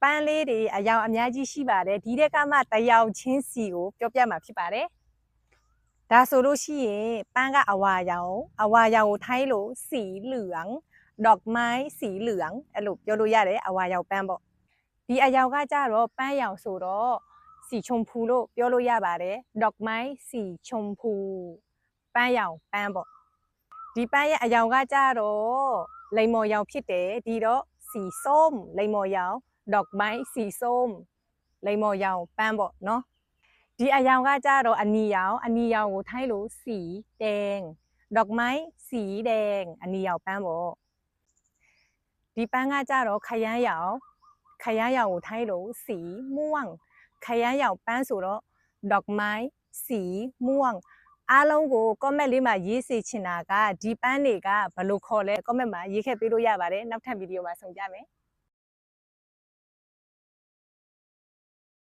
ပန်းလေးတွေအယောင်အများကြီးရှိပါတယ်ဒီတဲ့ကမှတယောက်ချင်းစီကိုပြောပြမှာဖြစ်ပါတယ်ဒါဆိုလို့ရှိရင်ပန်းကအဝါရောင်ကိုထိုင်းလို့สีเหลืองดอกไม้สีเหลืองအဲ့လိုပြောလို့ရတယ်အဝါရောင်ပန်းပေါ့ဒီအယောင်ကကြတော့ပန်းရောင်ဆိုတော့สีชมพูလို့ပြောလို့ရပါတယ်ดอกไม้สีชมพูပန်းရောင်ပန်းပေါ့ဒီပန်းရဲ့အယောင်ကကြတော့လိမ္မော်ရောင်ဖြစ်တယ်ဒီတော့สีส้มလိမ္မော်ရောင်ดอกไม้สีส้มလိမ္မော်ရောင်ပန်းပေါ့နော်ဒီအယောင်ကကြတော့အနီရောင်ကိုထိုင်းလို့สีแดงดอกไม้สีแดงအနီရောင်ပန်းပေါ့ဒီပန်းကကြတော့ခရမ်းရောင်ကိုထိုင်းလို့สีม่วงခရမ်းရောင်ပန်းဆိုတော့ดอกไม้สีม่วงအားလုံးကို comment လေးမှာရေးစေချင်တာကဒီပန်းတွေကဘယ်လိုခေါ်လဲ comment မှာရေးခဲ့ပေးလို့ရပါတယ်နောက်ထပ်ဗီဒီယိုမှာဆုံကြမယ်